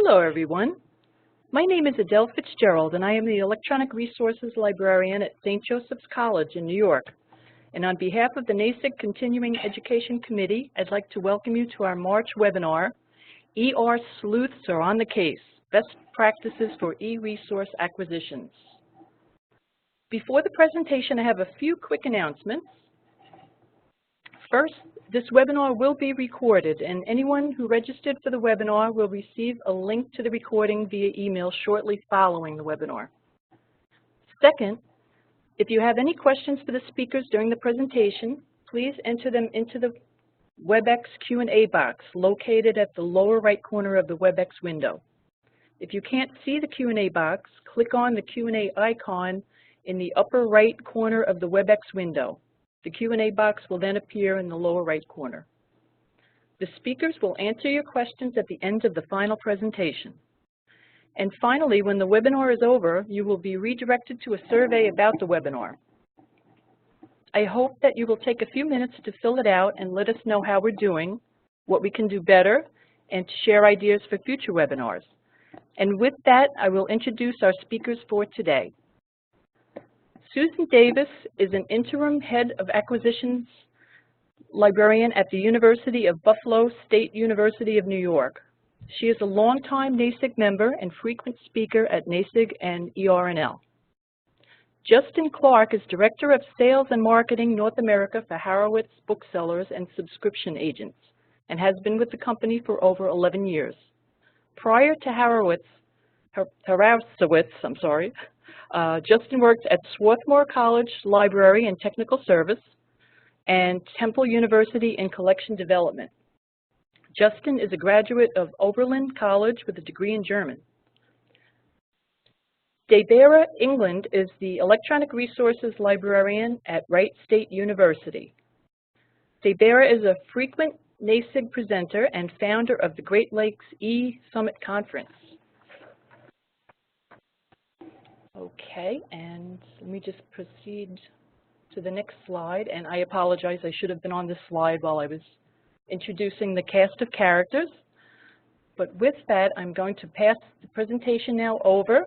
Hello, everyone. My name is Adele Fitzgerald, and I am the Electronic Resources Librarian at St. Joseph's College in New York. And on behalf of the NASIG Continuing Education Committee, I'd like to welcome you to our March webinar, ER Sleuths Are on the Case, Best Practices for E-Resource Acquisitions. Before the presentation, I have a few quick announcements. First, this webinar will be recorded, and anyone who registered for the webinar will receive a link to the recording via email shortly following the webinar. Second, if you have any questions for the speakers during the presentation, please enter them into the WebEx Q&A box located at the lower right corner of the WebEx window. If you can't see the Q&A box, click on the Q&A icon in the upper right corner of the WebEx window. The Q&A box will then appear in the lower right corner. The speakers will answer your questions at the end of the final presentation. And finally, when the webinar is over, you will be redirected to a survey about the webinar. I hope that you will take a few minutes to fill it out and let us know how we're doing, what we can do better, and to share ideas for future webinars. And with that, I will introduce our speakers for today. Susan Davis is an Interim Head of Acquisitions Librarian at the University of Buffalo State University of New York. She is a longtime NASIG member and frequent speaker at NASIG and ER&L. Justin Clark is Director of Sales and Marketing North America for Harowitz Booksellers and Subscription Agents, and has been with the company for over 11 years. Prior to Harowitz, Justin worked at Swarthmore College Library and Technical Service and Temple University in Collection Development. Justin is a graduate of Oberlin College with a degree in German. Deborah England is the Electronic Resources Librarian at Wright State University. Deborah is a frequent NASIG presenter and founder of the Great Lakes E-Summit Conference. Okay, and let me just proceed to the next slide. And I apologize, I should have been on this slide while I was introducing the cast of characters. But with that, I'm going to pass the presentation now over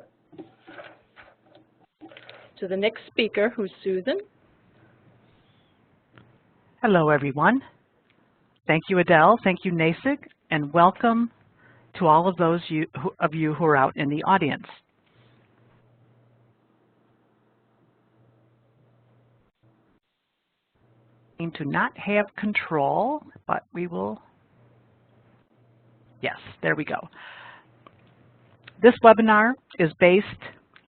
to the next speaker, who's Susan. Hello, everyone. Thank you, Adele. Thank you, NASIG, and welcome to all of those of you who are out in the audience. To not have control, but we will, yes, there we go. This webinar is based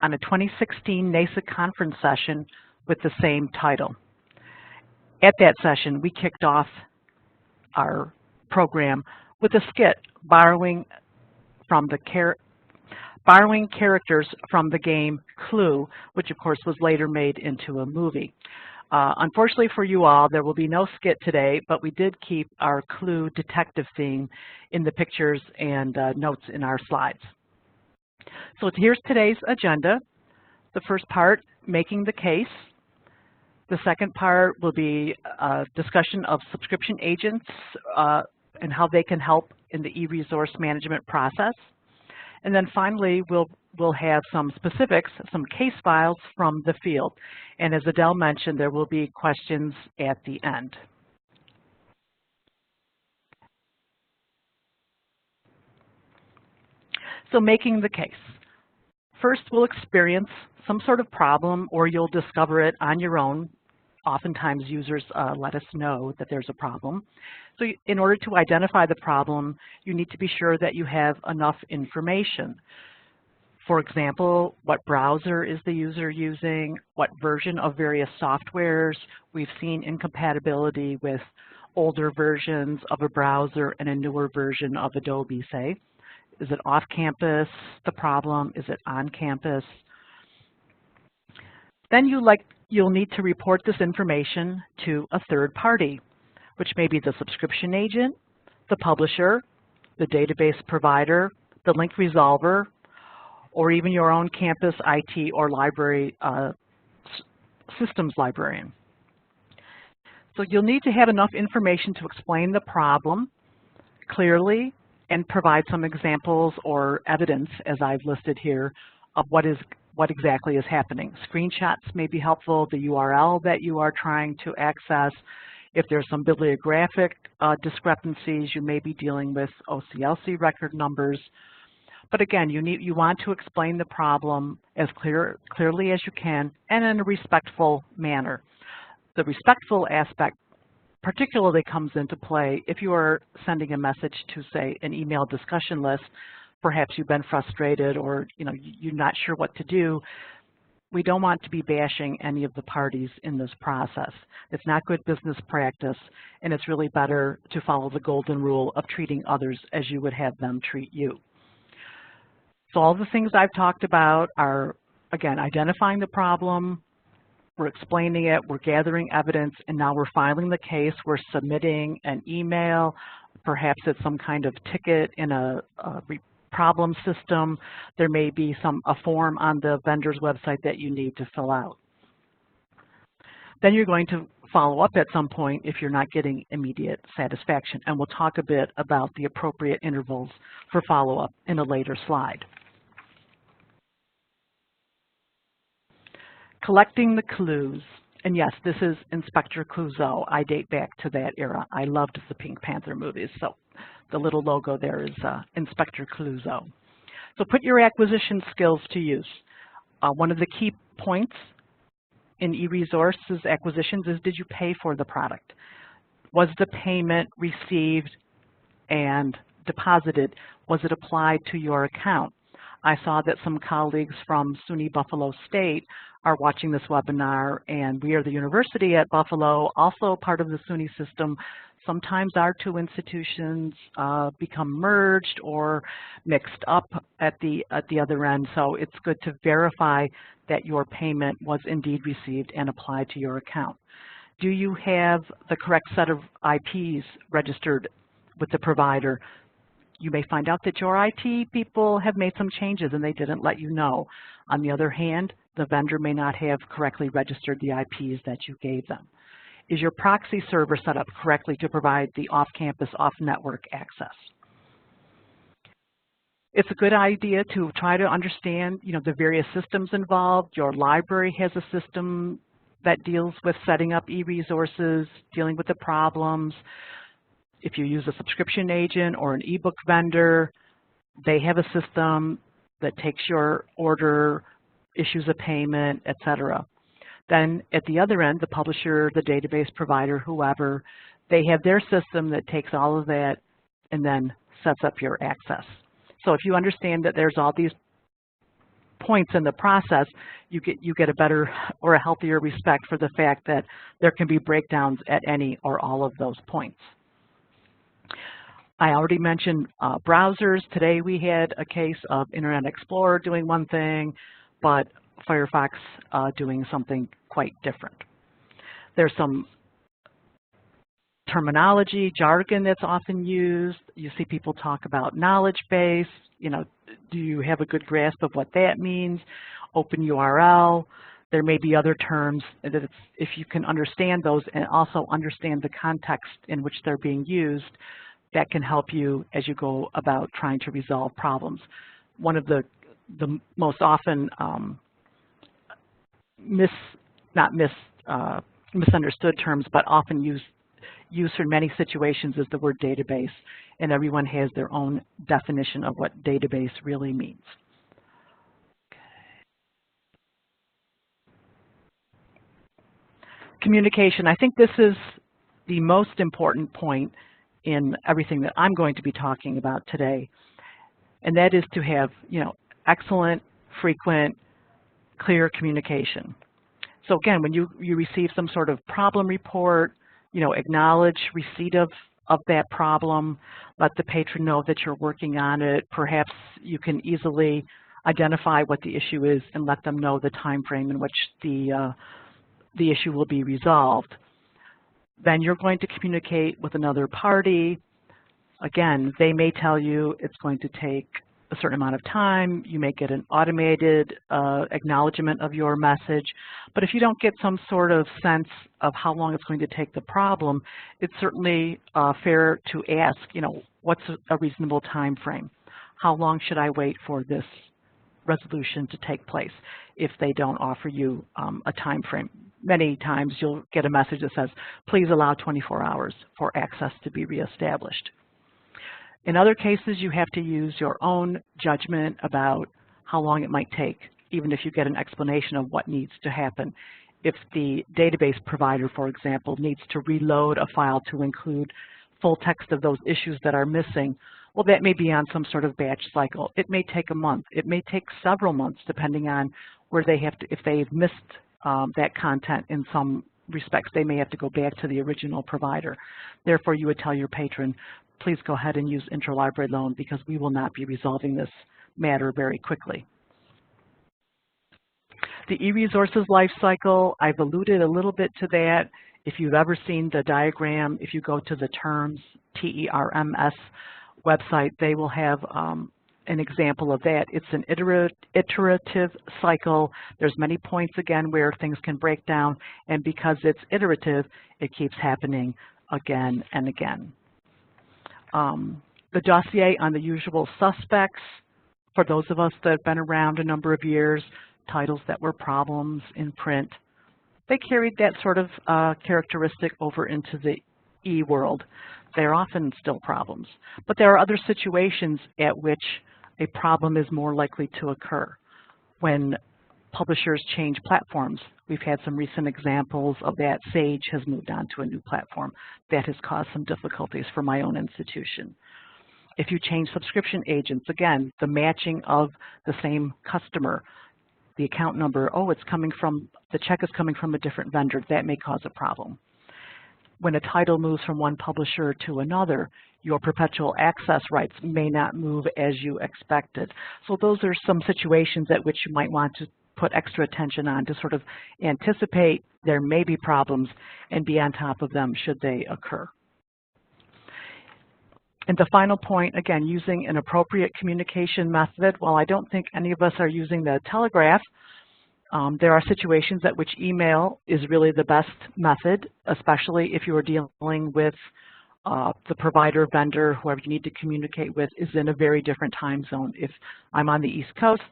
on a 2016 NASIG conference session with the same title. At that session, we kicked off our program with a skit borrowing characters from the game Clue, which of course was later made into a movie. Unfortunately for you all, there will be no skit today, but we did keep our Clue detective theme in the pictures and notes in our slides. So here's today's agenda. The first part, making the case. The second part will be a discussion of subscription agents and how they can help in the e-resource management process. And then finally, we'll have some specifics, some case files from the field. And as Adele mentioned, there will be questions at the end. So making the case. First, we'll experience some sort of problem, or you'll discover it on your own. Oftentimes, users let us know that there's a problem. So in order to identify the problem, you need to be sure that you have enough information. For example, what browser is the user using, what version of various softwares. We've seen incompatibility with older versions of a browser and a newer version of Adobe, say. Is it off campus, the problem? Is it on campus? Then you'll need to report this information to a third party, which may be the subscription agent, the publisher, the database provider, the link resolver, or even your own campus IT or library systems librarian. So you'll need to have enough information to explain the problem clearly and provide some examples or evidence, as I've listed here, of what exactly is happening. Screenshots may be helpful, the URL that you are trying to access. If there's some bibliographic discrepancies, you may be dealing with OCLC record numbers. But again, you want to explain the problem as clearly as you can and in a respectful manner. The respectful aspect particularly comes into play if you are sending a message to, say, an email discussion list. Perhaps you've been frustrated or you're not sure what to do. We don't want to be bashing any of the parties in this process. It's not good business practice, and it's really better to follow the golden rule of treating others as you would have them treat you. So all the things I've talked about are, again, identifying the problem, we're explaining it, we're gathering evidence, and now we're filing the case. We're submitting an email, perhaps it's some kind of ticket in a problem system. There may be a form on the vendor's website that you need to fill out. Then you're going to follow up at some point if you're not getting immediate satisfaction, and we'll talk a bit about the appropriate intervals for follow-up in a later slide. Collecting the clues, and yes, this is Inspector Clouseau. I date back to that era. I loved the Pink Panther movies, so the little logo there is Inspector Clouseau. So put your acquisition skills to use. One of the key points in eResources acquisitions is, did you pay for the product? Was the payment received and deposited? Was it applied to your account? I saw that some colleagues from SUNY Buffalo State are watching this webinar, and we are the university at Buffalo, also part of the SUNY system. Sometimes our two institutions become merged or mixed up at the other end, so it's good to verify that your payment was indeed received and applied to your account. Do you have the correct set of IPs registered with the provider? You may find out that your IT people have made some changes and they didn't let you know. On the other hand, the vendor may not have correctly registered the IPs that you gave them. Is your proxy server set up correctly to provide the off-campus, off-network access? It's a good idea to try to understand, the various systems involved. Your library has a system that deals with setting up eResources, dealing with the problems. If you use a subscription agent or an ebook vendor, they have a system that takes your order, issues a payment, etc. Then at the other end, the publisher, the database provider, whoever, they have their system that takes all of that and then sets up your access. So if you understand that there's all these points in the process, you get a better or a healthier respect for the fact that there can be breakdowns at any or all of those points. I already mentioned browsers. Today we had a case of Internet Explorer doing one thing, but Firefox doing something quite different. There's some terminology, jargon that's often used. You see people talk about knowledge base. Do you have a good grasp of what that means? Open URL. There may be other terms that if you can understand those and also understand the context in which they're being used, that can help you as you go about trying to resolve problems. One of the most often misunderstood terms, but often used in many situations is the word database, and everyone has their own definition of what database really means. Communication. I think this is the most important point in everything that I'm going to be talking about today, and that is to have excellent, frequent, clear communication. So again, when you receive some sort of problem report, acknowledge receipt of that problem, let the patron know that you're working on it. Perhaps you can easily identify what the issue is and let them know the time frame in which the issue will be resolved. Then you're going to communicate with another party. Again, they may tell you it's going to take a certain amount of time. You may get an automated acknowledgement of your message. But if you don't get some sort of sense of how long it's going to take the problem, it's certainly fair to ask, what's a reasonable time frame? How long should I wait for this resolution to take place if they don't offer you a time frame? Many times you'll get a message that says, please allow 24 hours for access to be reestablished. In other cases, you have to use your own judgment about how long it might take, even if you get an explanation of what needs to happen. If the database provider, for example, needs to reload a file to include full text of those issues that are missing, well, that may be on some sort of batch cycle. It may take a month. It may take several months, depending on where they have to, if they've missed that content in some respects, they may have to go back to the original provider. Therefore, you would tell your patron, please go ahead and use interlibrary loan because we will not be resolving this matter very quickly. The e-resources lifecycle, I've alluded a little bit to that. If you've ever seen the diagram, if you go to the TERMS, T-E-R-M-S website, they will have an example of that. It's an iterative cycle. There's many points, again, where things can break down, and because it's iterative, it keeps happening again and again. The dossier on the usual suspects, for those of us that have been around a number of years, titles that were problems in print, they carried that sort of characteristic over into the e-world. They're often still problems. But there are other situations at which a problem is more likely to occur. When publishers change platforms, we've had some recent examples of that. Sage has moved on to a new platform. That has caused some difficulties for my own institution. If you change subscription agents, again, the matching of the same customer, the account number, oh, it's coming from, the check is coming from a different vendor, that may cause a problem. When a title moves from one publisher to another, your perpetual access rights may not move as you expected. So those are some situations at which you might want to put extra attention on to sort of anticipate there may be problems and be on top of them should they occur. And the final point, again, using an appropriate communication method. While I don't think any of us are using the telegraph, there are situations at which email is really the best method, especially if you are dealing with the provider, vendor, whoever you need to communicate with is in a very different time zone. If I'm on the East Coast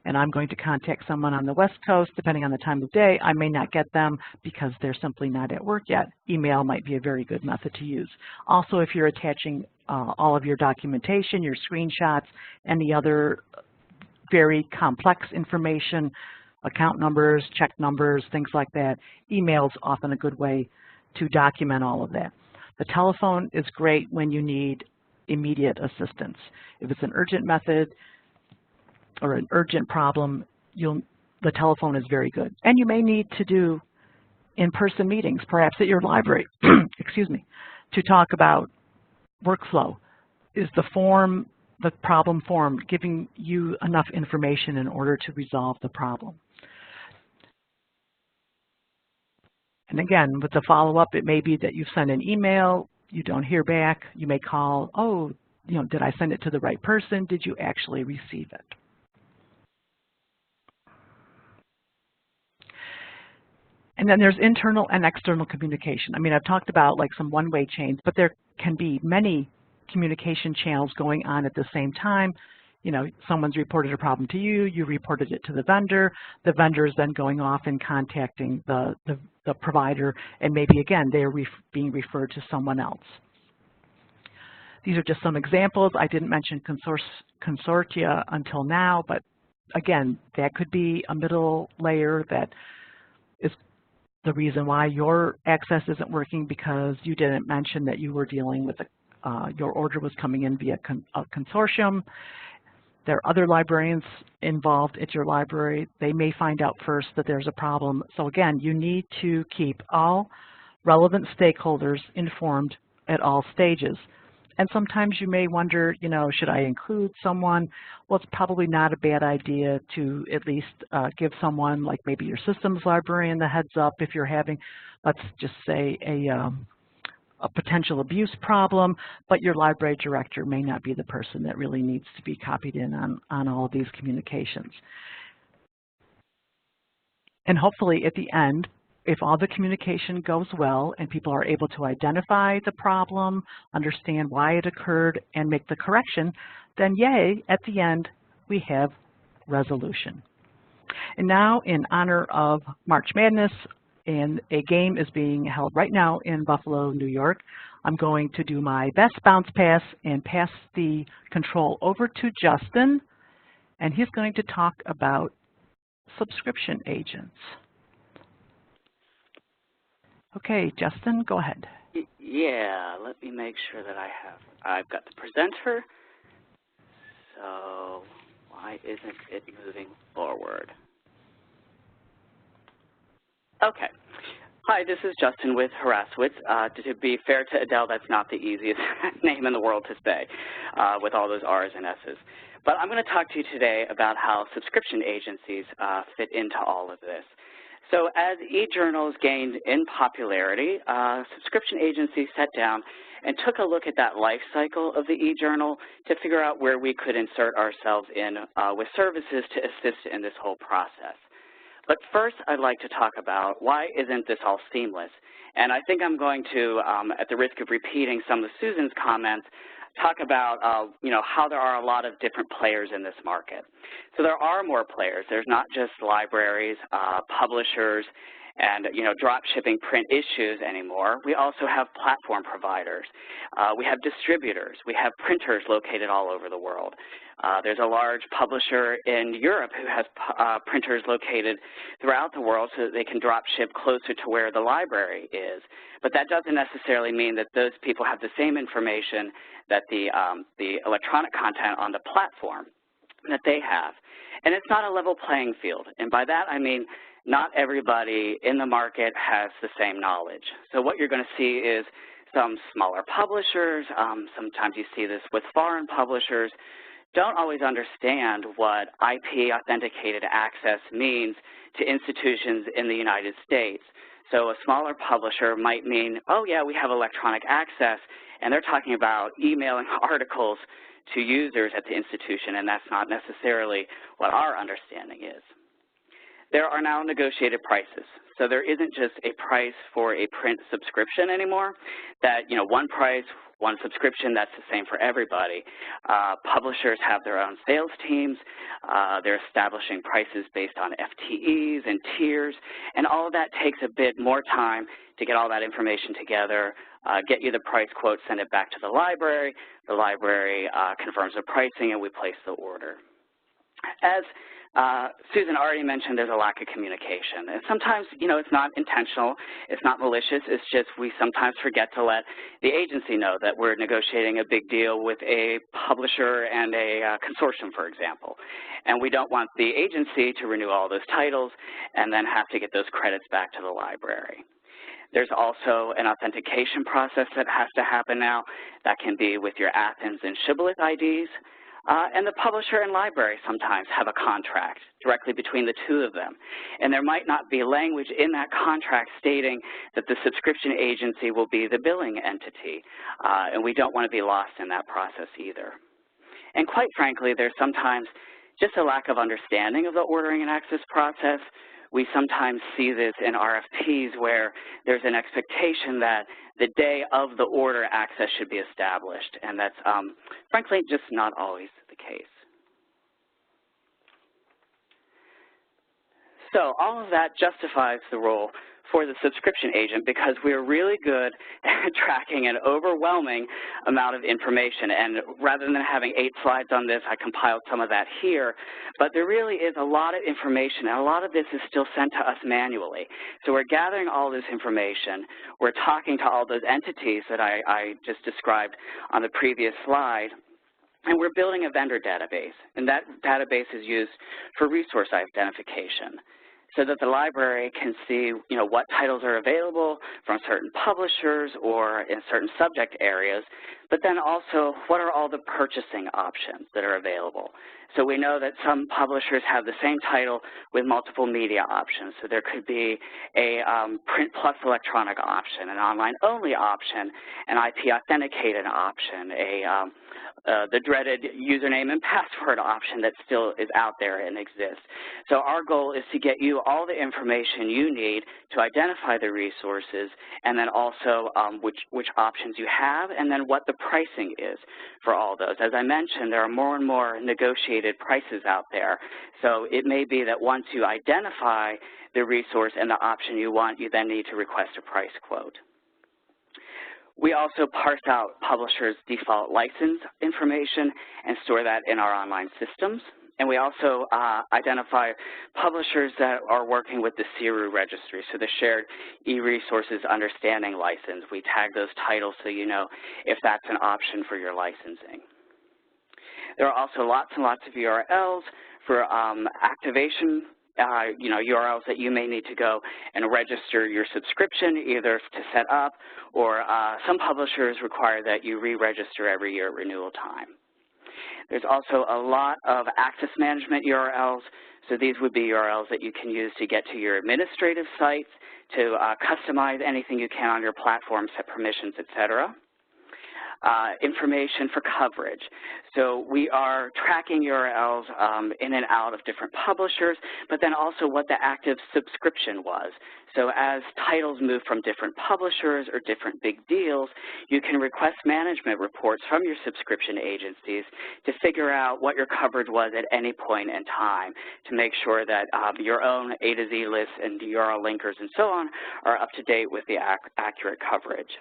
and I'm going to contact someone on the West Coast, depending on the time of day, I may not get them because they're simply not at work yet. Email might be a very good method to use. Also, if you're attaching all of your documentation, your screenshots, any other very complex information, account numbers, check numbers, things like that, email is often a good way to document all of that. The telephone is great when you need immediate assistance. If it's an urgent method or an urgent problem, the telephone is very good. And you may need to do in-person meetings, perhaps at your library, excuse me, to talk about workflow. Is the form, the problem form, giving you enough information in order to resolve the problem? And again, with the follow-up, it may be that you send an email, you don't hear back, you may call, oh, did I send it to the right person? Did you actually receive it? And then there's internal and external communication. I mean, I've talked about like some one-way chains, but there can be many communication channels going on at the same time. Someone's reported a problem to you, you reported it to the vendor is then going off and contacting the provider, and maybe again, they're being referred to someone else. These are just some examples. I didn't mention consortia until now, but again, that could be a middle layer that is the reason why your access isn't working because you didn't mention that you were dealing with your order was coming in via a consortium. There are other librarians involved at your library. They may find out first that there's a problem. So again, you need to keep all relevant stakeholders informed at all stages. And sometimes you may wonder, should I include someone? Well, it's probably not a bad idea to at least give someone, like maybe your systems librarian, the heads up if you're having, let's just say, a potential abuse problem, but your library director may not be the person that really needs to be copied in on all of these communications. And hopefully at the end, if all the communication goes well and people are able to identify the problem, understand why it occurred, and make the correction, then yay, at the end, we have resolution. And now, in honor of March Madness, and a game is being held right now in Buffalo, New York, I'm going to do my best bounce pass and pass the control over to Justin, and he's going to talk about subscription agents. Okay, Justin, go ahead. Yeah, let me make sure that I've got the presenter. So why isn't it moving forward? Okay. Hi, this is Justin with Harasswitz. To be fair to Adele, that's not the easiest name in the world to say with all those R's and S's. But I'm going to talk to you today about how subscription agencies fit into all of this. So as e-journals gained in popularity, subscription agencies sat down and took a look at that life cycle of the e-journal to figure out where we could insert ourselves in with services to assist in this whole process. But first, I'd like to talk about why isn't this all seamless? And I think I'm going to, at the risk of repeating some of Susan's comments, talk about how there are a lot of different players in this market. So there are more players. There's not just libraries, publishers, and drop shipping print issues anymore. We also have platform providers. We have distributors. We have printers located all over the world. There's a large publisher in Europe who has printers located throughout the world so that they can drop ship closer to where the library is. But that doesn't necessarily mean that those people have the same information that the electronic content on the platform that they have. And it's not a level playing field. And by that I mean not everybody in the market has the same knowledge. So what you're going to see is some smaller publishers, sometimes you see this with foreign publishers, don't always understand what IP authenticated access means to institutions in the United States. So a smaller publisher might mean, oh yeah, we have electronic access, and they're talking about emailing articles to users at the institution, and that's not necessarily what our understanding is. There are now negotiated prices. So there isn't just a price for a print subscription anymore, that, one price, one subscription, that's the same for everybody. Publishers have their own sales teams. They're establishing prices based on FTEs and tiers, and all of that takes a bit more time to get all that information together, get you the price quote, send it back to the library confirms the pricing, and we place the order. As Susan already mentioned, there's a lack of communication. And sometimes, it's not intentional, it's not malicious, it's just we sometimes forget to let the agency know that we're negotiating a big deal with a publisher and a consortium, for example. And we don't want the agency to renew all those titles and then have to get those credits back to the library. There's also an authentication process that has to happen now. That can be with your Athens and Shibboleth IDs. And the publisher and library sometimes have a contract directly between the two of them. And there might not be language in that contract stating that the subscription agency will be the billing entity. And we don't want to be lost in that process either. And quite frankly, there's sometimes just a lack of understanding of the ordering and access process. We sometimes see this in RFPs where there's an expectation that the day of the order access should be established, and that's frankly just not always the case. So all of that justifies the role for the subscription agent because we're really good at tracking an overwhelming amount of information. And rather than having 8 slides on this, I compiled some of that here. But there really is a lot of information, and a lot of this is still sent to us manually. So we're gathering all this information. We're talking to all those entities that I just described on the previous slide. And we're building a vendor database. And that database is used for resource identification, so that the library can see, what titles are available from certain publishers or in certain subject areas, but then also what are all the purchasing options that are available. So we know that some publishers have the same title with multiple media options. So there could be a print plus electronic option, an online-only option, an IP authenticated option, the dreaded username and password option that still is out there and exists. So our goal is to get you all the information you need to identify the resources, and then also which options you have, and then what the pricing is for all those. As I mentioned, there are more and more negotiated prices out there. So it may be that once you identify the resource and the option you want, you then need to request a price quote. We also parse out publishers' default license information and store that in our online systems. And we also identify publishers that are working with the CIRU registry, so the Shared E-Resources Understanding License. We tag those titles so you know if that's an option for your licensing. There are also lots and lots of URLs for activation, URLs that you may need to go and register your subscription, either to set up, or some publishers require that you re-register every year at renewal time. There's also a lot of access management URLs. So these would be URLs that you can use to get to your administrative sites, to customize anything you can on your platform, set permissions, et cetera. Information for coverage. So we are tracking URLs in and out of different publishers, but then also what the active subscription was. So as titles move from different publishers or different big deals, you can request management reports from your subscription agencies to figure out what your coverage was at any point in time to make sure that your own A to Z lists and URL linkers and so on are up to date with the accurate coverage.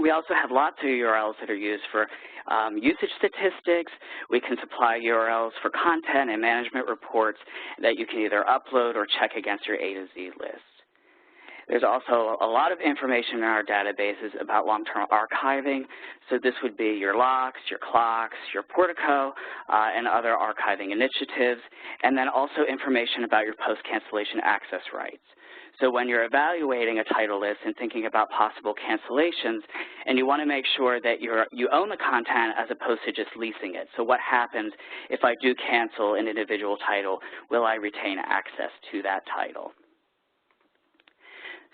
We also have lots of URLs that are used for usage statistics. We can supply URLs for content and management reports that you can either upload or check against your A to Z list. There's also a lot of information in our databases about long-term archiving. So this would be your locks, your clocks, your Portico, and other archiving initiatives, and then also information about your post-cancellation access rights. So when you're evaluating a title list and thinking about possible cancellations, and you want to make sure that you own the content as opposed to just leasing it. So what happens if I do cancel an individual title? Will I retain access to that title?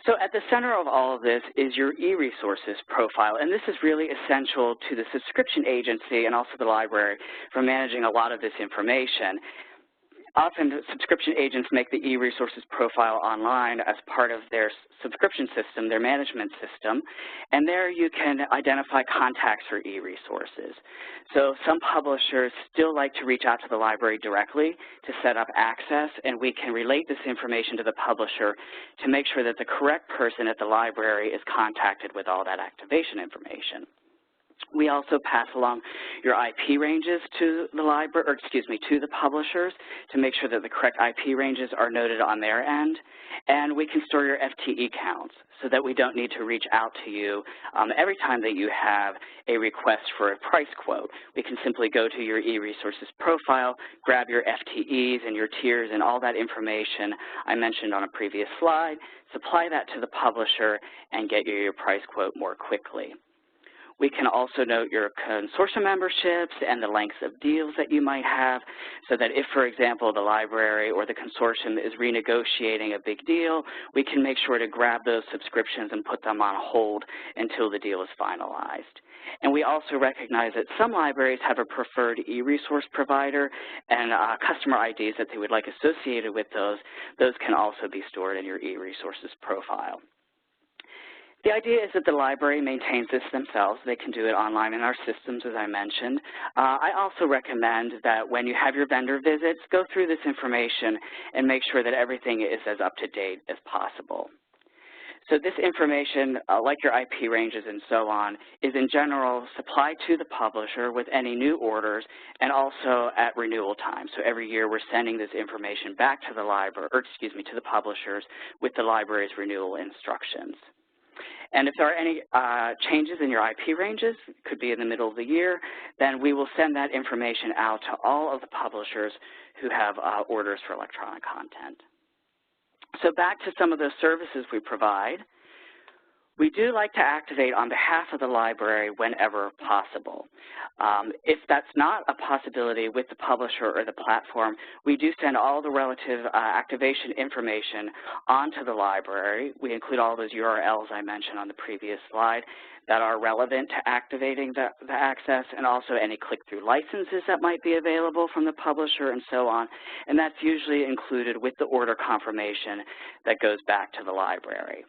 So at the center of all of this is your e-resources profile, and this is really essential to the subscription agency and also the library for managing a lot of this information. Often, subscription agents make the e-resources profile online as part of their subscription system, their management system, and there you can identify contacts for e-resources. So some publishers still like to reach out to the library directly to set up access, and we can relate this information to the publisher to make sure that the correct person at the library is contacted with all that activation information. We also pass along your IP ranges to the library, or to the publishers to make sure that the correct IP ranges are noted on their end. And we can store your FTE counts so that we don't need to reach out to you every time that you have a request for a price quote. We can simply go to your e-resources profile, grab your FTEs and your tiers and all that information I mentioned on a previous slide, supply that to the publisher, and get you your price quote more quickly. We can also note your consortium memberships and the lengths of deals that you might have so that if, for example, the library or the consortium is renegotiating a big deal, we can make sure to grab those subscriptions and put them on hold until the deal is finalized. And we also recognize that some libraries have a preferred e-resource provider and customer IDs that they would like associated with those. Those can also be stored in your e-resources profile. The idea is that the library maintains this themselves. They can do it online in our systems, as I mentioned. I also recommend that when you have your vendor visits, go through this information and make sure that everything is as up-to-date as possible. So this information, like your IP ranges and so on, is in general supplied to the publisher with any new orders and also at renewal time. So every year we're sending this information back to the library, or to the publishers with the library's renewal instructions. And if there are any changes in your IP ranges, it could be in the middle of the year, then we will send that information out to all of the publishers who have orders for electronic content. So back to some of the services we provide. We do like to activate on behalf of the library whenever possible. If that's not a possibility with the publisher or the platform, we do send all the relative activation information onto the library. We include all those URLs I mentioned on the previous slide that are relevant to activating the access, and also any click-through licenses that might be available from the publisher and so on. And that's usually included with the order confirmation that goes back to the library.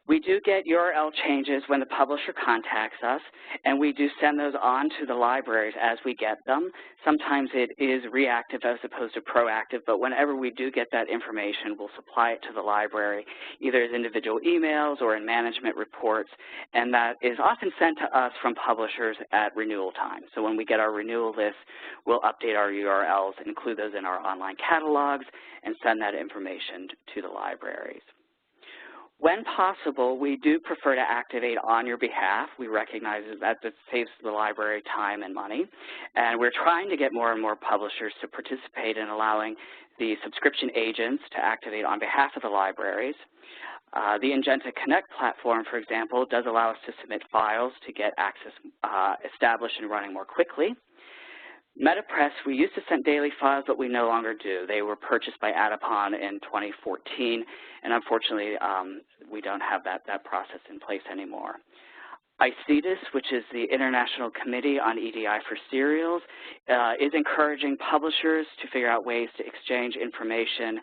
We do get URL changes when the publisher contacts us, and we do send those on to the libraries as we get them. Sometimes it is reactive as opposed to proactive, but whenever we do get that information, we'll supply it to the library, either as individual emails or in management reports, and that is often sent to us from publishers at renewal time. So when we get our renewal list, we'll update our URLs, include those in our online catalogs, and send that information to the libraries. When possible, we do prefer to activate on your behalf. We recognize that it saves the library time and money, and we're trying to get more and more publishers to participate in allowing the subscription agents to activate on behalf of the libraries. The Ingenta Connect platform, for example, does allow us to submit files to get access established and running more quickly. MetaPress, we used to send daily files, but we no longer do. They were purchased by Adapon in 2014, and unfortunately, we don't have that process in place anymore. ICETUS, which is the International Committee on EDI for Serials, is encouraging publishers to figure out ways to exchange information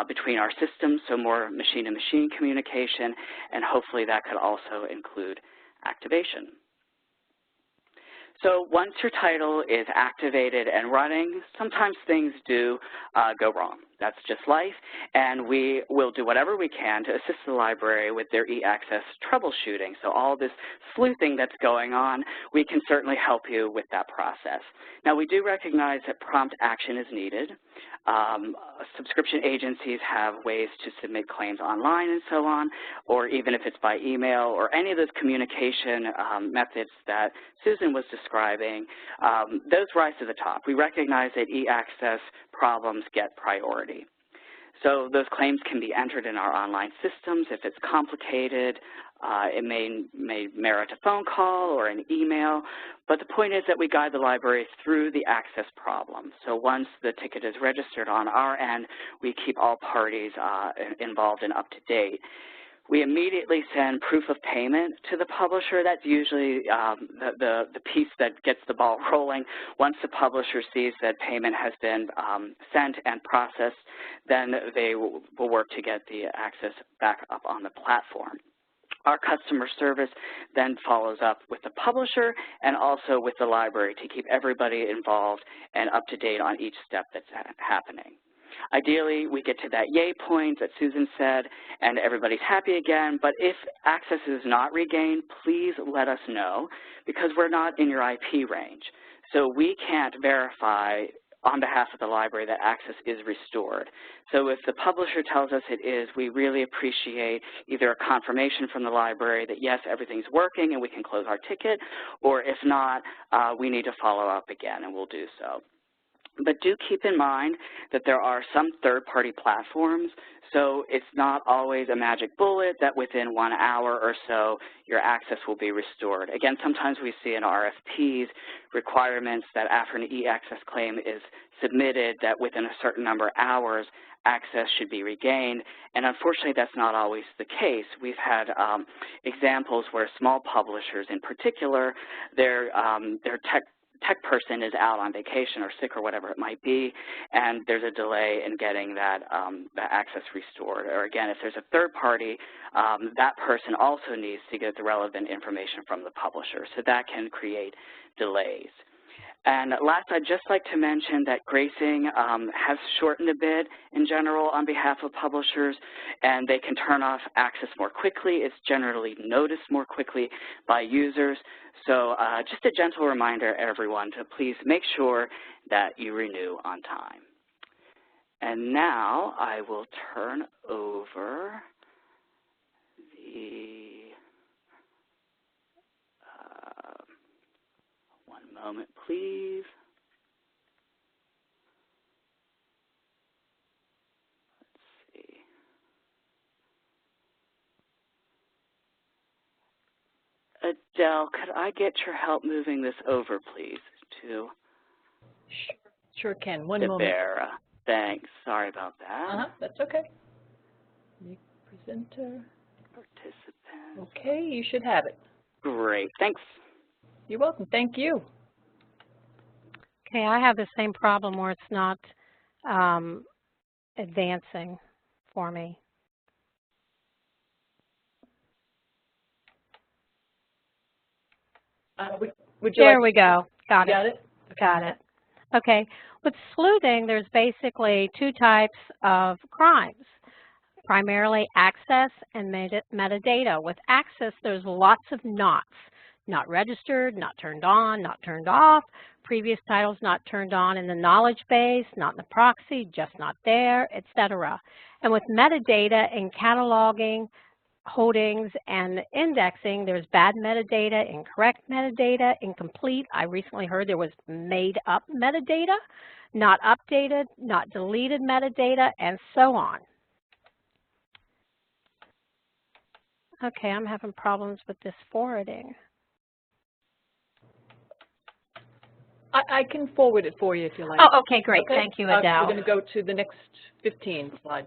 between our systems, so more machine-to-machine communication, and hopefully that could also include activation. So once your title is activated and running, sometimes things do go wrong. That's just life, and we will do whatever we can to assist the library with their e-access troubleshooting. So all this sleuthing that's going on, we can certainly help you with that process. Now, we do recognize that prompt action is needed. Subscription agencies have ways to submit claims online and so on, or even if it's by email or any of those communication methods that Susan was describing, those rise to the top. We recognize that e-access problems get priority. So those claims can be entered in our online systems. If it's complicated, it may merit a phone call or an email, but the point is that we guide the library through the access problem. So once the ticket is registered on our end, we keep all parties involved and up to date. We immediately send proof of payment to the publisher. That's usually the piece that gets the ball rolling. Once the publisher sees that payment has been sent and processed, then they will work to get the access back up on the platform. Our customer service then follows up with the publisher and also with the library to keep everybody involved and up to date on each step that's happening. Ideally, we get to that yay point that Susan said, and everybody's happy again, but if access is not regained, please let us know, because we're not in your IP range. So we can't verify on behalf of the library that access is restored. So if the publisher tells us it is, we really appreciate either a confirmation from the library that yes, everything's working and we can close our ticket, or if not, we need to follow up again, and we'll do so. But do keep in mind that there are some third-party platforms, so it's not always a magic bullet that within 1 hour or so your access will be restored. Again, sometimes we see in RFPs requirements that after an e-access claim is submitted that within a certain number of hours access should be regained, and unfortunately that's not always the case. We've had examples where small publishers in particular, their tech person is out on vacation or sick or whatever it might be, and there's a delay in getting that access restored. Or again, if there's a third party, that person also needs to get the relevant information from the publisher. So that can create delays. And last, I'd just like to mention that gracing has shortened a bit in general on behalf of publishers, and they can turn off access more quickly. It's generally noticed more quickly by users. So just a gentle reminder, everyone, to please make sure that you renew on time. And now I will turn over the one moment, please. Let's see. Adele, could I get your help moving this over, please, to Sure can. One moment. Vera? Thanks. Sorry about that. That's okay. Make presenter. Participant. Okay, you should have it. Great. Thanks. You're welcome. Thank you. Okay, I have the same problem where it's not advancing for me. Would you There we go. Got it. Got it? Got it. Okay. With sleuthing, there's basically two types of crimes, primarily access and metadata. With access, there's lots of nots. Not registered, not turned on, not turned off, previous titles not turned on in the knowledge base, not in the proxy, just not there, etc. And with metadata and cataloging, holdings, and indexing, there's bad metadata, incorrect metadata, incomplete. I recently heard there was made-up metadata, not updated, not deleted metadata, and so on. Okay, I'm having problems with this forwarding. I can forward it for you if you like. Oh, okay, great. Okay. Thank you, Adele. We're going to go to the next 15 slide.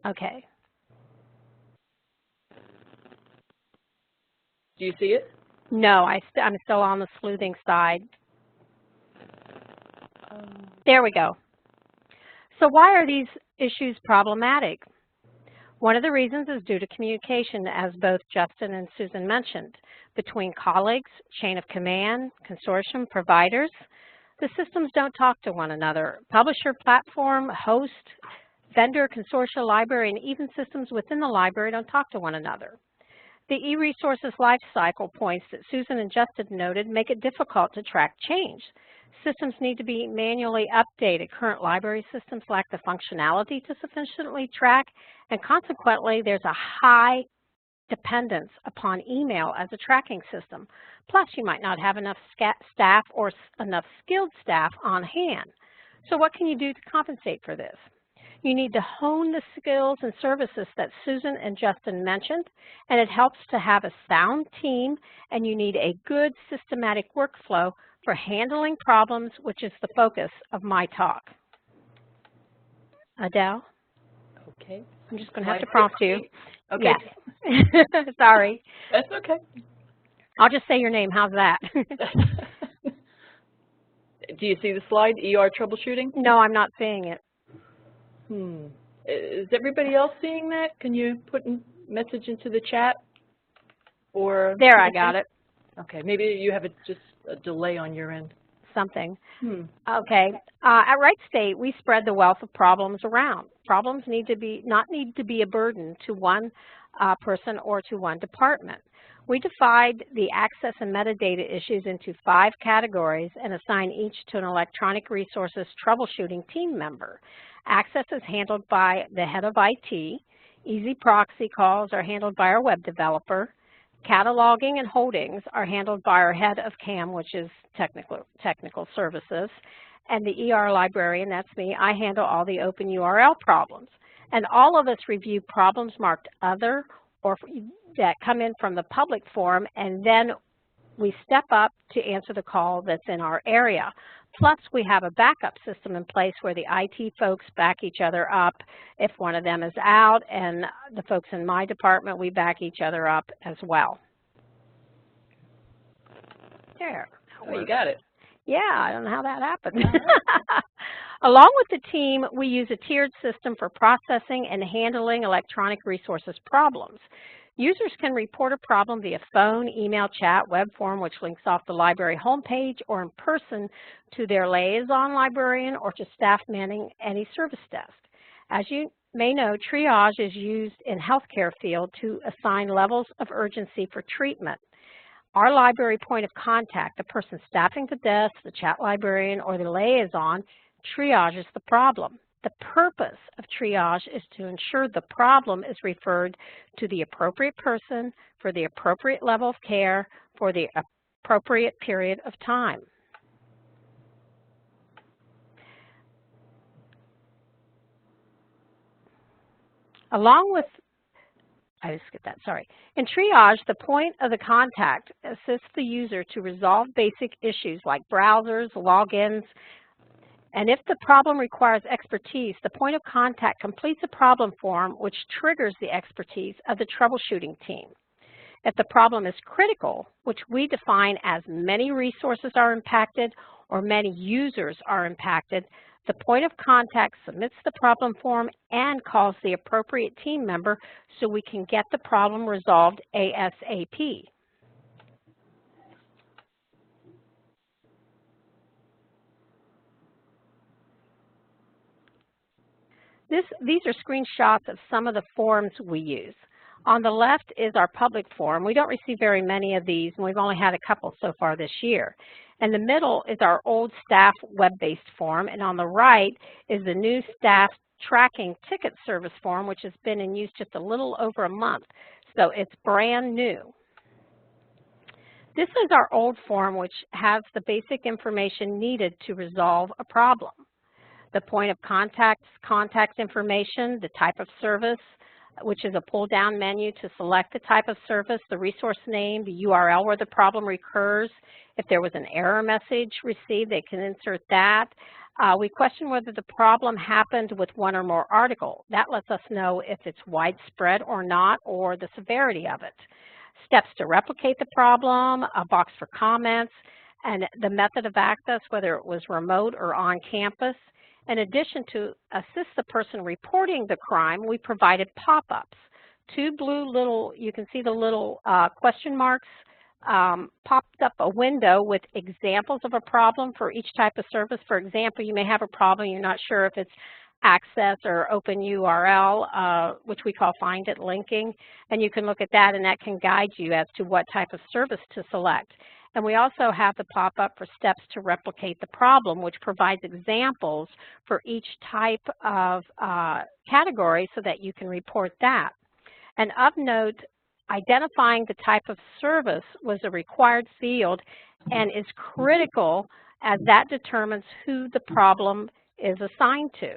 Okay. Do you see it? No, I'm still on the sleuthing side. There we go. So why are these issues problematic? One of the reasons is due to communication, as both Justin and Susan mentioned, between colleagues, chain of command, consortium, providers. The systems don't talk to one another. Publisher, platform, host, vendor, consortia, library, and even systems within the library don't talk to one another. The e-resources lifecycle points that Susan and Justin noted make it difficult to track change. Systems need to be manually updated. Current library systems lack the functionality to sufficiently track, and consequently, there's a high dependence upon email as a tracking system. Plus, you might not have enough staff or enough skilled staff on hand. So what can you do to compensate for this? You need to hone the skills and services that Susan and Justin mentioned, and it helps to have a sound team, and you need a good systematic workflow for handling problems, which is the focus of my talk. Adele? Okay. I'm just going to have to prompt you. Okay. Yes. Sorry. That's okay. I'll just say your name. How's that? Do you see the slide, ER troubleshooting? No, I'm not seeing it. Is everybody else seeing that? Can you put a message into the chat? Or there, I got it. Okay, maybe you have just a delay on your end. Something. Okay. At Wright State, we spread the wealth of problems around. Problems not need to be a burden to one person or to one department. We divide the access and metadata issues into 5 categories and assign each to an electronic resources troubleshooting team member. Access is handled by the head of IT. Easy proxy calls are handled by our web developer. Cataloging and holdings are handled by our head of CAM, which is technical services. And the ER librarian, that's me, I handle all the open URL problems. And all of us review problems marked other or that come in from the public forum, and then we step up to answer the call that's in our area. Plus, we have a backup system in place where the IT folks back each other up if one of them is out, and the folks in my department, we back each other up as well. There. Oh, you got it. Yeah, I don't know how that happened. Along with the team, we use a tiered system for processing and handling electronic resources problems. Users can report a problem via phone, email, chat, web form, which links off the library homepage, or in person to their liaison librarian or to staff manning any service desk. As you may know, triage is used in healthcare field to assign levels of urgency for treatment. Our library point of contact, the person staffing the desk, the chat librarian, or the liaison, triages the problem. The purpose of triage is to ensure the problem is referred to the appropriate person for the appropriate level of care for the appropriate period of time. Along with I just skipped that, sorry. In Triage, the point of the contact assists the user to resolve basic issues like browsers, logins, and if the problem requires expertise, the point of contact completes a problem form which triggers the expertise of the troubleshooting team. If the problem is critical, which we define as many resources are impacted or many users are impacted, the point of contact submits the problem form and calls the appropriate team member so we can get the problem resolved ASAP. These are screenshots of some of the forms we use. On the left is our public form. We don't receive very many of these, and we've only had a couple so far this year. In the middle is our old staff web-based form, and on the right is the new staff tracking ticket service form, which has been in use just a little over a month, so it's brand new. This is our old form, which has the basic information needed to resolve a problem. The point of contact information, the type of service, which is a pull-down menu to select the type of service, the resource name, the URL where the problem recurs. If there was an error message received, they can insert that. We question whether the problem happened with one or more articles. That lets us know if it's widespread or not, or the severity of it. Steps to replicate the problem, a box for comments, and the method of access, whether it was remote or on campus. In addition, to assist the person reporting the crime, we provided pop-ups. Two blue little, you can see the little question marks, popped up a window with examples of a problem for each type of service. For example, you may have a problem, you're not sure if it's access or open URL, which we call find it linking, and you can look at that and that can guide you as to what type of service to select. And we also have the pop-up for steps to replicate the problem, which provides examples for each type of category so that you can report that. And of note, identifying the type of service was a required field and is critical as that determines who the problem is assigned to.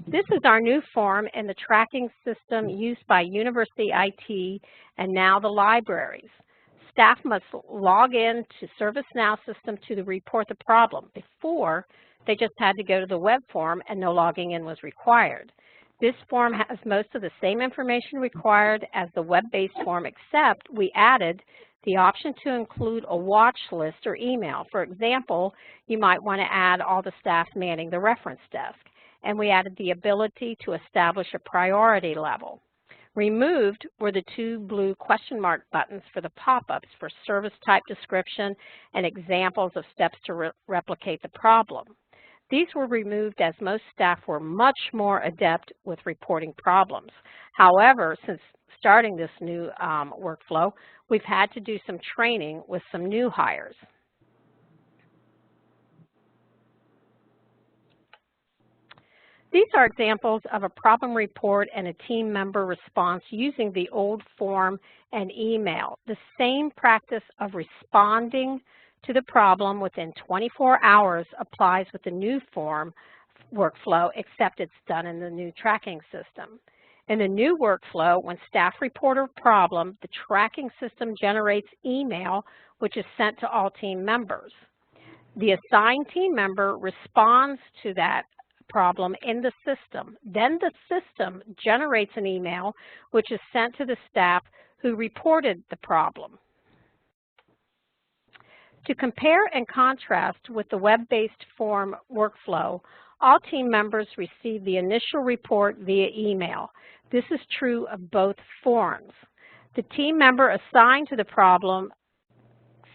This is our new form in the tracking system used by university IT and now the libraries. Staff must log in to ServiceNow system to report the problem. Before, they just had to go to the web form and no logging in was required. This form has most of the same information required as the web-based form, except we added the option to include a watch list or email. For example, you might want to add all the staff manning the reference desk. And we added the ability to establish a priority level. Removed were the two blue question mark buttons for the pop-ups for service type description and examples of steps to replicate the problem. These were removed as most staff were much more adept with reporting problems. However, since starting this new workflow, we've had to do some training with some new hires. These are examples of a problem report and a team member response using the old form and email. The same practice of responding to the problem within 24 hours applies with the new form workflow, except it's done in the new tracking system. In the new workflow, when staff report a problem, the tracking system generates email, which is sent to all team members. The assigned team member responds to that problem in the system. Then the system generates an email which is sent to the staff who reported the problem. To compare and contrast with the web-based form workflow, all team members receive the initial report via email. This is true of both forms. The team member assigned to the problem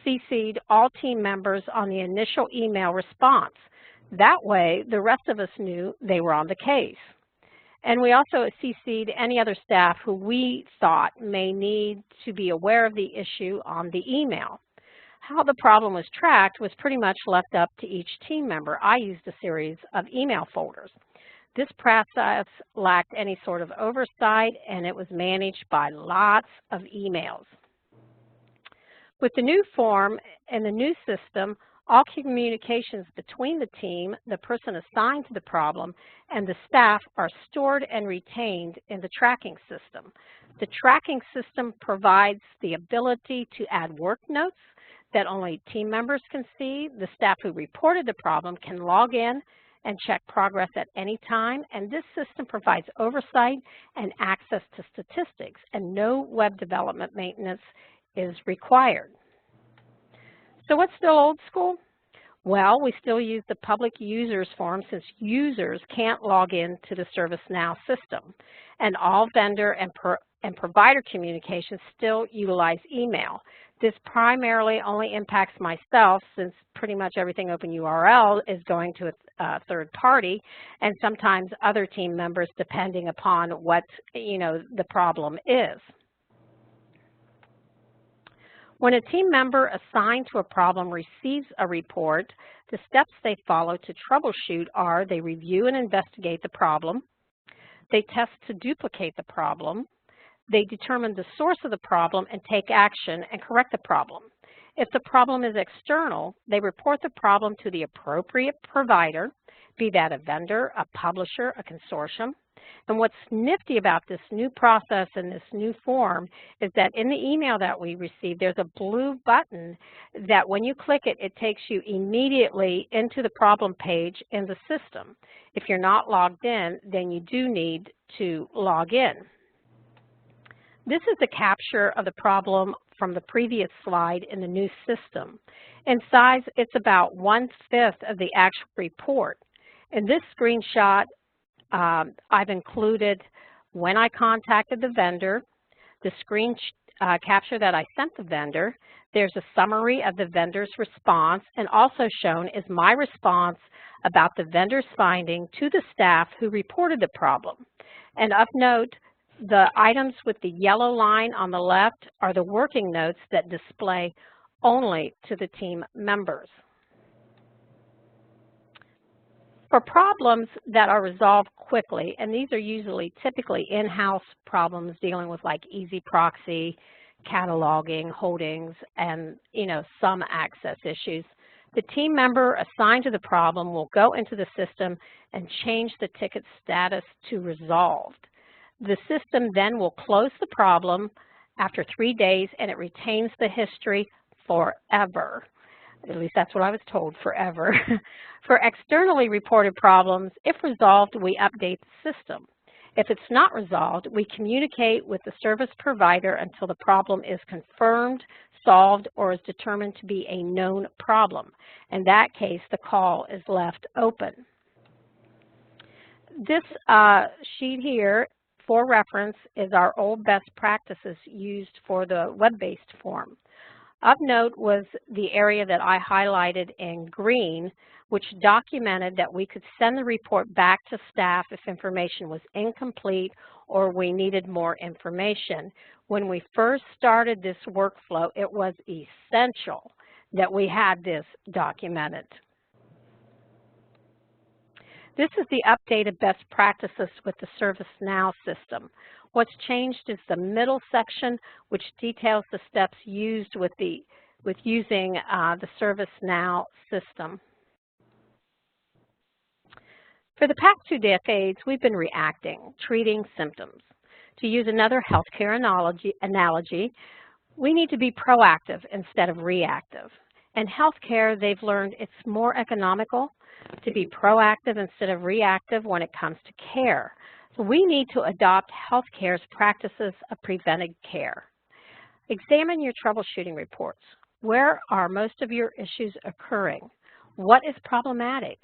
CC'd all team members on the initial email response. That way, the rest of us knew they were on the case. And we also CC'd any other staff who we thought may need to be aware of the issue on the email. How the problem was tracked was pretty much left up to each team member. I used a series of email folders. This process lacked any sort of oversight, and it was managed by lots of emails. With the new form and the new system, All communications between the team, the person assigned to the problem, and the staff are stored and retained in the tracking system. The tracking system provides the ability to add work notes that only team members can see. The staff who reported the problem can log in and check progress at any time, and this system provides oversight and access to statistics, and no web development maintenance is required. So what's still old school? Well, we still use the public users form since users can't log in to the ServiceNow system, and all vendor and provider communications still utilize email. This primarily only impacts myself since pretty much everything OpenURL is going to a third party, and sometimes other team members depending upon what the problem is. When a team member assigned to a problem receives a report, the steps they follow to troubleshoot are they review and investigate the problem, they test to duplicate the problem, they determine the source of the problem and take action and correct the problem. If the problem is external, they report the problem to the appropriate provider, be that a vendor, a publisher, a consortium. And what's nifty about this new process and this new form is that in the email that we receive, there's a blue button that when you click it, it takes you immediately into the problem page in the system. If you're not logged in, then you do need to log in. This is the capture of the problem from the previous slide in the new system. In size, it's about 1/5 of the actual report. In this screenshot, I've included when I contacted the vendor, the screen capture that I sent the vendor. There's a summary of the vendor's response, and also shown is my response about the vendor's finding to the staff who reported the problem. And of note, the items with the yellow line on the left are the working notes that display only to the team members. For problems that are resolved quickly, and these are usually typically in-house problems dealing with like easy proxy, cataloging, holdings, and some access issues, the team member assigned to the problem will go into the system and change the ticket status to resolved. The system then will close the problem after 3 days, and it retains the history forever. At least that's what I was told, forever. For externally reported problems, if resolved, we update the system. If it's not resolved, we communicate with the service provider until the problem is confirmed, solved, or is determined to be a known problem. In that case, the call is left open. This sheet here, for reference, is our old best practices used for the web-based form. Of note was the area that I highlighted in green, which documented that we could send the report back to staff if information was incomplete or we needed more information. When we first started this workflow, it was essential that we had this documented. This is the updated best practices with the ServiceNow system. What's changed is the middle section, which details the steps used with using the ServiceNow system. For the past 2 decades, we've been reacting, treating symptoms. To use another healthcare analogy, we need to be proactive instead of reactive. In healthcare, they've learned it's more economical to be proactive instead of reactive when it comes to care. So we need to adopt healthcare's practices of preventive care. Examine your troubleshooting reports. Where are most of your issues occurring? What is problematic?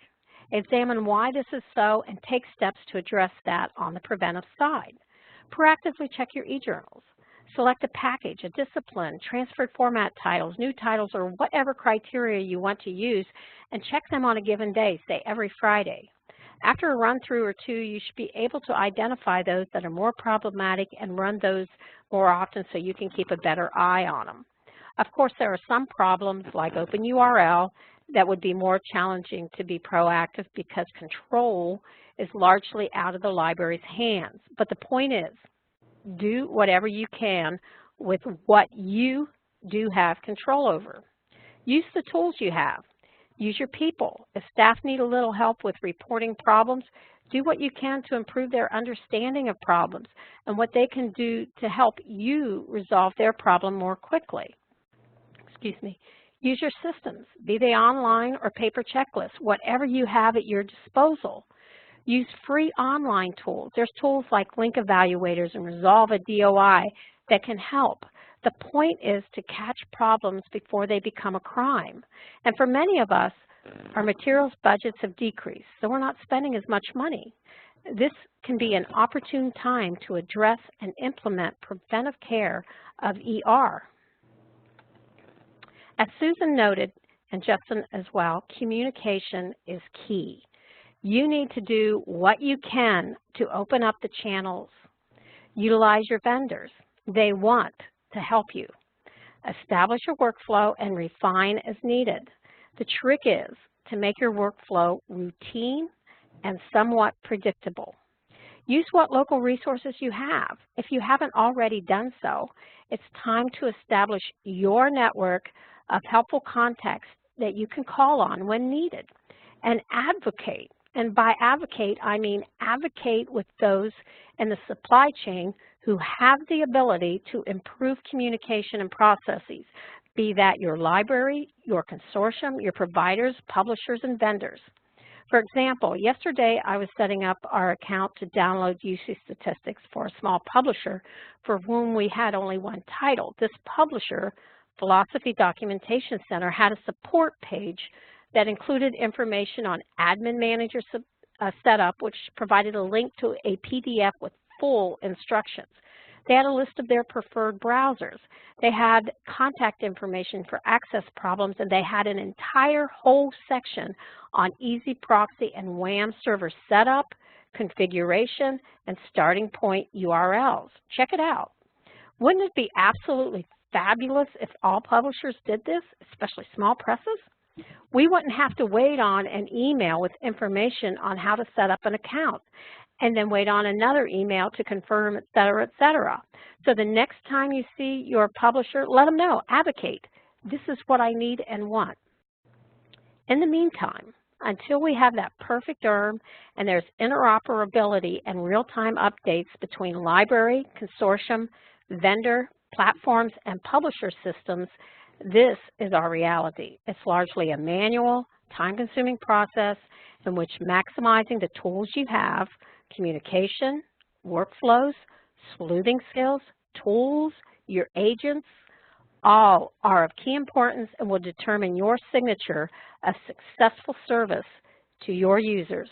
Examine why this is so and take steps to address that on the preventive side. Proactively check your e-journals. Select a package, a discipline, transferred format titles, new titles, or whatever criteria you want to use, and check them on a given day, say every Friday. After a run-through or two, you should be able to identify those that are more problematic and run those more often so you can keep a better eye on them. Of course, there are some problems like OpenURL that would be more challenging to be proactive because control is largely out of the library's hands. But the point is, do whatever you can with what you do have control over. Use the tools you have. Use your people. If staff need a little help with reporting problems, do what you can to improve their understanding of problems and what they can do to help you resolve their problem more quickly. Excuse me. Use your systems, be they online or paper checklists, whatever you have at your disposal. Use free online tools. There's tools like Link Evaluators and Resolve a DOI that can help. The point is to catch problems before they become a crime. And for many of us, our materials budgets have decreased, so we're not spending as much money. This can be an opportune time to address and implement preventive care of ER. As Susan noted, and Justin as well, communication is key. You need to do what you can to open up the channels. Utilize your vendors. They want to help you. Establish your workflow and refine as needed. The trick is to make your workflow routine and somewhat predictable. Use what local resources you have. If you haven't already done so, it's time to establish your network of helpful contacts that you can call on when needed. And advocate. And by advocate, I mean advocate with those in the supply chain who have the ability to improve communication and processes, be that your library, your consortium, your providers, publishers, and vendors. For example, yesterday I was setting up our account to download usage statistics for a small publisher for whom we had only one title. This publisher, Philosophy Documentation Center, had a support page that included information on admin manager setup, which provided a link to a PDF with full instructions. They had a list of their preferred browsers. They had contact information for access problems, and they had an entire whole section on easy proxy and WAM server setup, configuration, and starting point URLs. Check it out. Wouldn't it be absolutely fabulous if all publishers did this, especially small presses? We wouldn't have to wait on an email with information on how to set up an account and then wait on another email to confirm, et cetera, et cetera. So the next time you see your publisher, let them know, advocate. This is what I need and want. In the meantime, until we have that perfect ERM and there's interoperability and real-time updates between library, consortium, vendor, platforms, and publisher systems, this is our reality. It's largely a manual, time-consuming process in which maximizing the tools you have, communication, workflows, sleuthing skills, tools, your agents, all are of key importance and will determine your signature of successful service to your users.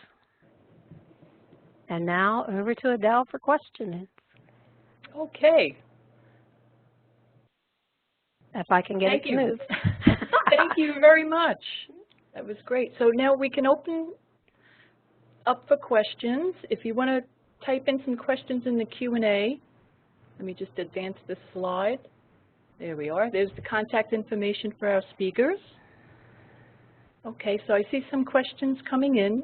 And now over to Adele for questioning. Okay. If I can get it to move. Thank you very much. That was great. So now we can open up for questions. If you want to type in some questions in the Q&A, let me just advance this slide. There we are. There's the contact information for our speakers. Okay, so I see some questions coming in.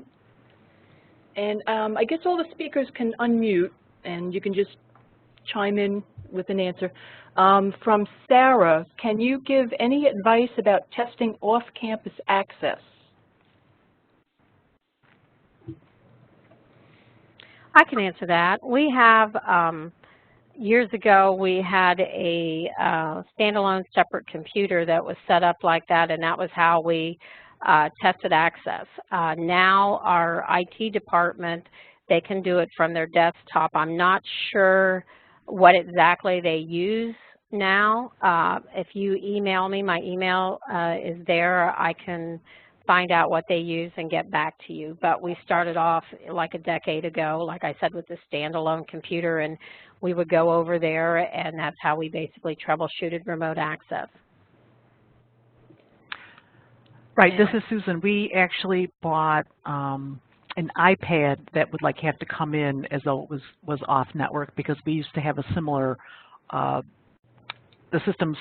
And I guess all the speakers can unmute, and you can just chime in with an answer. From Sarah, can you give any advice about testing off-campus access? I can answer that. We have, years ago, we had a standalone separate computer that was set up like that, and that was how we tested access. Now our IT department, they can do it from their desktop. I'm not sure what exactly they use now. If you email me, my email is there. I can find out what they use and get back to you. But we started off like a decade ago, like I said, with the standalone computer, and we would go over there, and that's how we basically troubleshooted remote access. Right, this is Susan. We actually bought an iPad that would have to come in as though it was off network, because we used to have a similar, the systems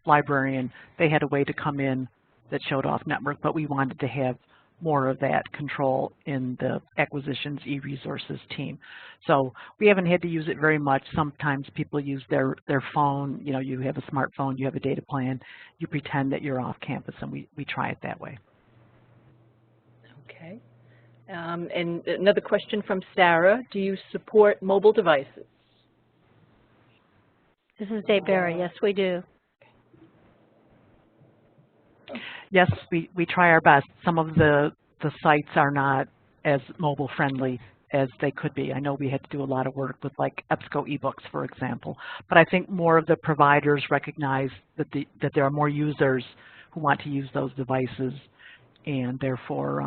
librarian, they had a way to come in that showed off network, but we wanted to have more of that control in the acquisitions e-resources team. So we haven't had to use it very much. Sometimes people use their phone. You know, you have a smartphone, you have a data plan, you pretend that you're off campus, and we try it that way. And another question from Sarah, do you support mobile devices? This is Dave Barry. Yes, we do. Yes, we try our best. Some of the sites are not as mobile friendly as they could be. I know we had to do a lot of work with like EBSCO ebooks, for example, but I think more of the providers recognize that there are more users who want to use those devices, and therefore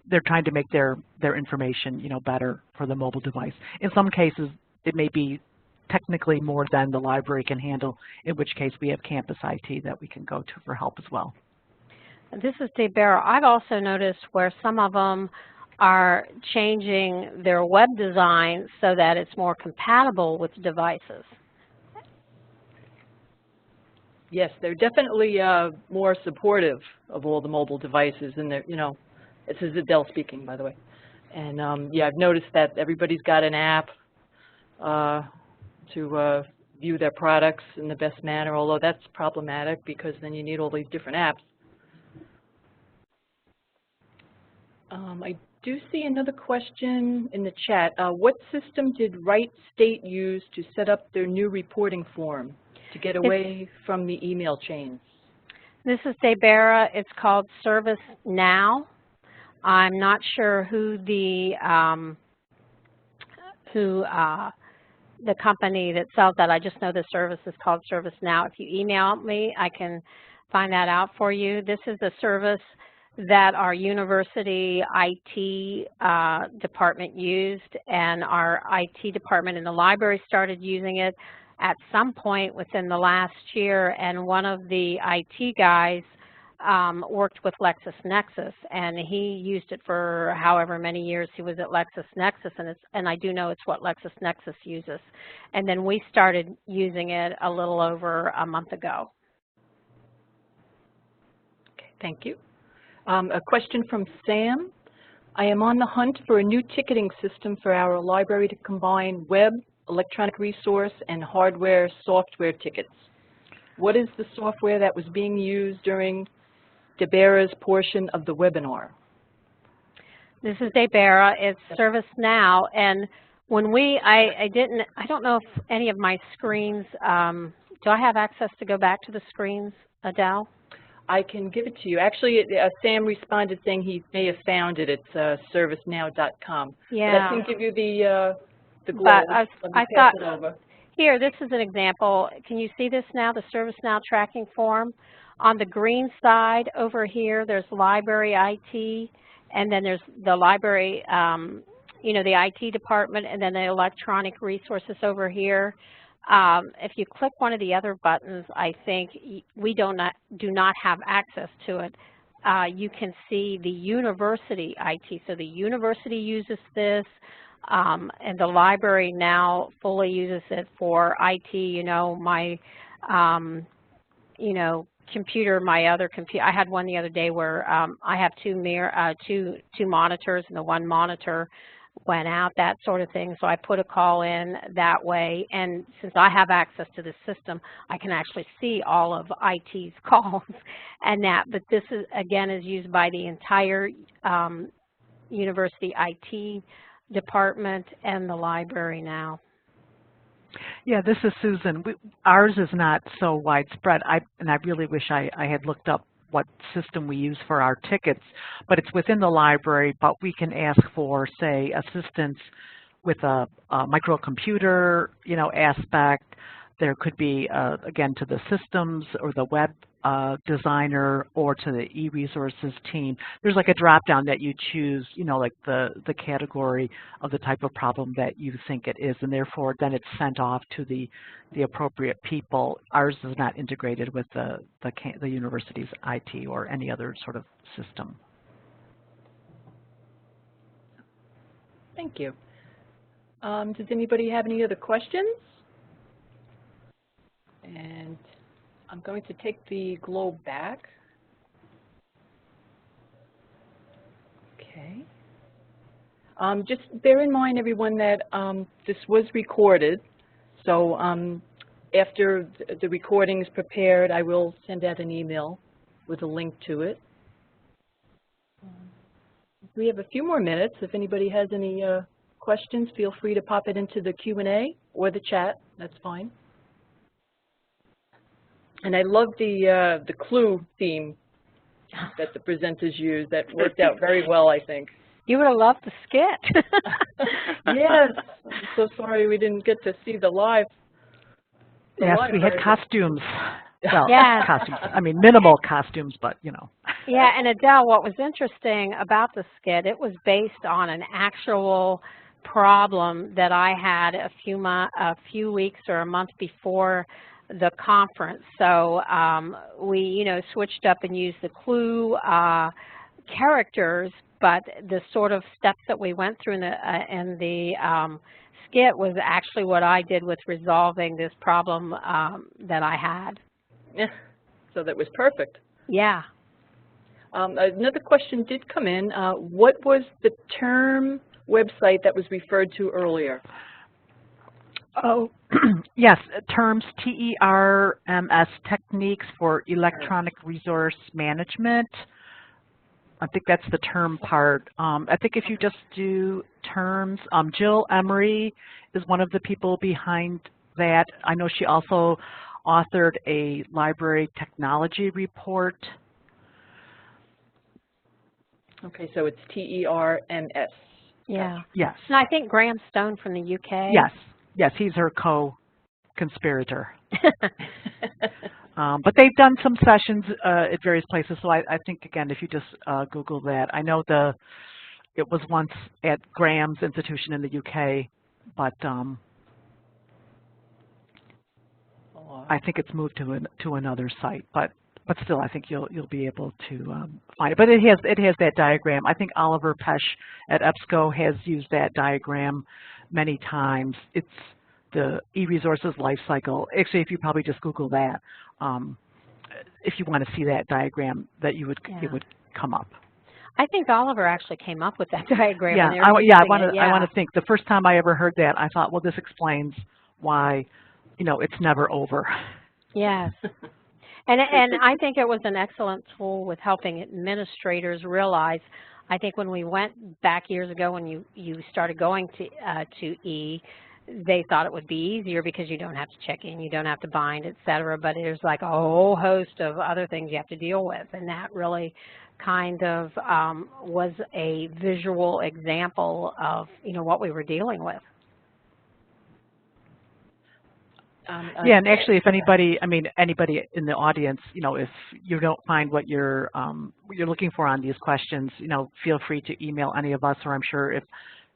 they're trying to make their information, you know, better for the mobile device. In some cases, it may be technically more than the library can handle, in which case we have campus IT that we can go to for help as well. This is Dave Barrow. I've also noticed where some of them are changing their web design so that it's more compatible with devices. Yes, they're definitely more supportive of all the mobile devices, and they're, you know, this is Adele speaking, by the way. And yeah, I've noticed that everybody's got an app to view their products in the best manner, although that's problematic because then you need all these different apps. I do see another question in the chat. What system did Wright State use to set up their new reporting form to get away from the email chains? This is Debera. It's called ServiceNow. I'm not sure who the company that sells that. I just know the service is called ServiceNow. If you email me, I can find that out for you. This is the service that our university IT department used, and our IT department in the library started using it at some point within the last year, and one of the IT guys worked with LexisNexis, and he used it for however many years he was at LexisNexis, and I do know it's what LexisNexis uses. And then we started using it a little over a month ago. Okay, thank you. A question from Sam. I am on the hunt for a new ticketing system for our library to combine web, electronic resource, and hardware software tickets. What is the software that was being used during Debera's portion of the webinar? This is Debera. It's ServiceNow, and when I don't know if any of my screens, do I have access to go back to the screens, Adele? I can give it to you. Actually, Sam responded saying he may have found it. It's servicenow.com. Yeah. But I can give you the globe. I thought, it over. Here, this is an example. Can you see this now, the ServiceNow tracking form? On the green side over here, there's library IT, and then there's the library, you know, the IT department, and then the electronic resources over here. If you click one of the other buttons, I think we do not have access to it. You can see the university IT. So the university uses this, and the library now fully uses it for IT. You know, my, you know, computer, my other computer. I had one the other day where I have two monitors, and the one monitor went out, that sort of thing. So I put a call in that way, and since I have access to the system, I can actually see all of IT's calls and that. But this is, again, is used by the entire university IT department and the library now. Yeah, this is Susan. Ours is not so widespread, and I really wish I had looked up what system we use for our tickets, but it's within the library, but we can ask for, say, assistance with a microcomputer, you know, aspect. There could be, again, to the systems or the web designer or to the e-resources team. There's like a drop-down that you choose, you know, like the category of the type of problem that you think it is, and therefore then it's sent off to the appropriate people. Ours is not integrated with the university's IT or any other sort of system. Thank you. Does anybody have any other questions? And I'm going to take the globe back. Okay. Just bear in mind, everyone, that this was recorded. So after the recording is prepared, I will send out an email with a link to it. we have a few more minutes. If anybody has any questions, feel free to pop it into the Q&A or the chat. That's fine. And I love the clue theme that the presenters use. That worked out very well, I think. You would have loved the skit. Yes. I'm so sorry we didn't get to see the live. Yes, we had costumes. Well, yeah. costumes. I mean, minimal costumes, but, you know. Yeah, and Adele, what was interesting about the skit, it was based on an actual problem that I had a few weeks or a month before the conference. So we, you know, switched up and used the clue characters, but the sort of steps that we went through in the skit was actually what I did with resolving this problem that I had. Yeah, so that was perfect. Yeah. Another question did come in. What was the term website that was referred to earlier? Oh, yes, terms, TERMS, Techniques for Electronic Resource Management. I think that's the term part. I think if you just do terms, Jill Emery is one of the people behind that. I know she also authored a library technology report. Okay, so it's TERMS. Yeah. Yes. And I think Graham Stone from the UK. Yes. Yes, he's her co-conspirator. But they've done some sessions at various places, so I think, again, if you just Google that. I know it was once at Graham's institution in the UK, but I think it's moved to another site. But still, I think you'll be able to find it. But it has that diagram. I think Oliver Pesch at EBSCO has used that diagram many times. It's the e-resources lifecycle. Actually, if you probably just Google that, if you want to see that diagram, that it would come up. I think Oliver actually came up with that diagram. Yeah, I want to think. The first time I ever heard that, I thought, well, this explains why, you know, it's never over. Yes. And I think it was an excellent tool with helping administrators realize. I think when we went back years ago, when you started going to E, they thought it would be easier because you don't have to check in, you don't have to bind, et cetera. But there's like a whole host of other things you have to deal with, and that really kind of was a visual example of, you know, what we were dealing with. Yeah, and actually, if anybody in the audience, you know, if you don't find what you're looking for on these questions, you know, feel free to email any of us, or I'm sure if,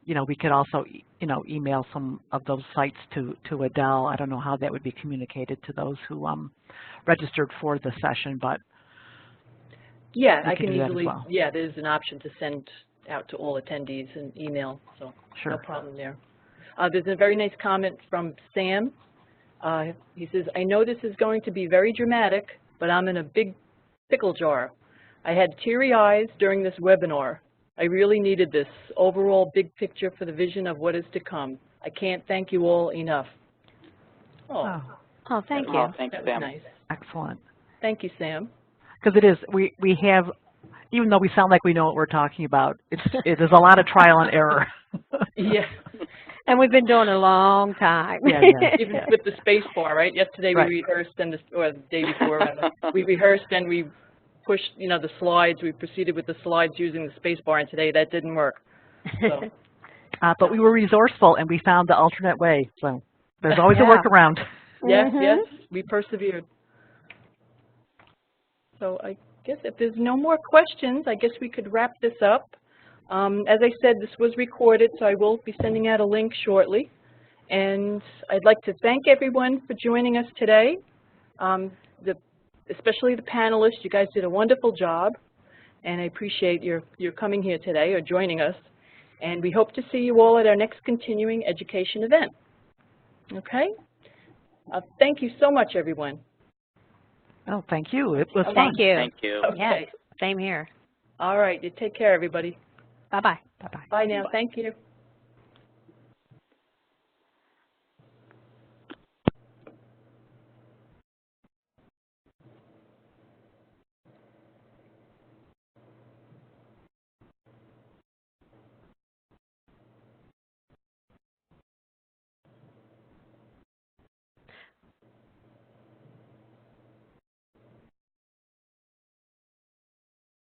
you know, we could also, you know, email some of those sites to Adele. I don't know how that would be communicated to those who registered for the session, but yeah, I can easily. Well. Yeah, there's an option to send out to all attendees an email, so sure. No problem there. There's a very nice comment from Sam. He says, I know this is going to be very dramatic, but I'm in a big pickle jar. I had teary eyes during this webinar. I really needed this overall big picture for the vision of what is to come. I can't thank you all enough. Oh, thank you. Oh, thanks, that Sam. was nice. Excellent. Thank you, Sam. Because it is, we have, even though we sound like we know what we're talking about, it is a lot of trial and error. Yeah. And we've been doing it a long time. Yeah. Even with the space bar, right? Yesterday we rehearsed, or the day before, we rehearsed and we pushed, you know, the slides. We proceeded with the slides using the space bar, and today that didn't work. So. But we were resourceful, and we found the alternate way. So there's always a workaround. Yes, yes, we persevered. So I guess if there's no more questions, I guess we could wrap this up. As I said, this was recorded, so I will be sending out a link shortly. And I'd like to thank everyone for joining us today, especially the panelists. You guys did a wonderful job, and I appreciate your coming here today or joining us. And we hope to see you all at our next continuing education event. Okay? Thank you so much, everyone. Oh, thank you. It was fun. Thank you. Thank you. Okay. Yes, same here. All right. You take care, everybody. Bye-bye. Bye-bye. Bye now. Thank you.